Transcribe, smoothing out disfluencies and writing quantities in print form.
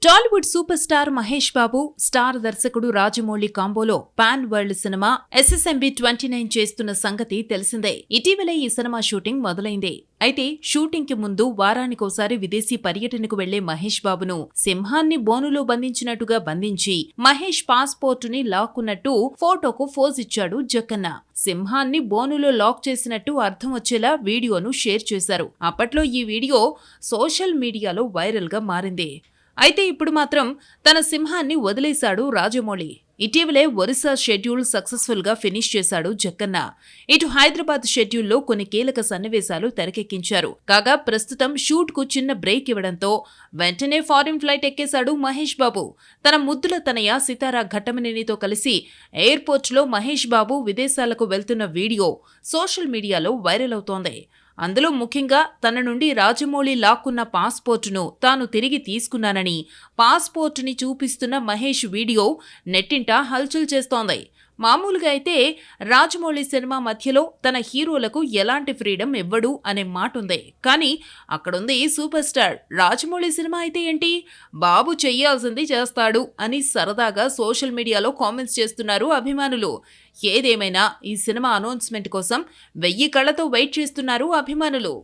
Tollywood super star Mahesh Babu, star దర్శకుడు రాజమౌళి కాంబోలో pan world cinema SSMB 29 చేస్తున్న సంగతి తెలిసిందే. ఇటీవలే ఈ సినిమా షూటింగ్ మొదలైంది. అయితే షూటింగ్ కి ముందు వారానికోసారి విదేశీ పర్యటనకు వెళ్లే మహేష్ బాబును సింహాన్ని బోనులో బంధించినట్టుగా బంధించి మహేష్ పాస్పోర్టుని లాక్కున్నట్టు ఫోటోకు ఫోజ్ ఇచ్చాడు జక్కన్న. సింహాన్ని బోనులో లాక్ చేసినట్టు అర్థం వచ్చేలా వీడియోను షేర్ చేశారు. అప్పట్లో ఈ వీడియో సోషల్ మీడియాలో వైరల్ గా మారింది. అయితే ఇప్పుడు మాత్రం తన సింహాన్ని వదిలేశాడు రాజమౌళి. ఇటీవలే ఒరిస్సా షెడ్యూల్ సక్సెస్ఫుల్ గా ఫినిష్ చేశాడు జక్కన్న. ఇటు హైదరాబాద్ షెడ్యూల్లో కొన్ని కీలక సన్నివేశాలు తెరకెక్కించారు. కాగా ప్రస్తుతం షూట్ కు చిన్న బ్రేక్ ఇవ్వడంతో వెంటనే ఫారిన్ ఫ్లైట్ ఎక్కేశాడు మహేష్ బాబు. తన ముద్దుల తనయ సితారా ఘట్టమనేనితో కలిసి ఎయిర్పోర్ట్ లో మహేష్ బాబు విదేశాలకు వెళ్తున్న వీడియో సోషల్ మీడియాలో వైరల్ అవుతోంది. అందులో ముఖ్యంగా తన నుండి రాజమౌళి లాక్కున్న పాస్పోర్టును తాను తిరిగి తీసుకున్నానని పాస్పోర్టుని చూపిస్తున్న మహేష్ వీడియో నెట్టింట హల్చల్ చేస్తోంది. మామూలుగా అయితే రాజమౌళి సినిమా మధ్యలో తన హీరోలకు ఎలాంటి ఫ్రీడమ్ ఇవ్వడు అనే మాట ఉంది. కానీ అక్కడుంది సూపర్ స్టార్. రాజమౌళి సినిమా అయితే ఏంటి, బాబు చెయ్యాల్సింది చేస్తాడు అని సరదాగా సోషల్ మీడియాలో కామెంట్స్ చేస్తున్నారు అభిమానులు. ఏదేమైనా ఈ సినిమా అనౌన్స్మెంట్ కోసం 1000 కళ్లతో వెయిట్ చేస్తున్నారు అభిమానులు.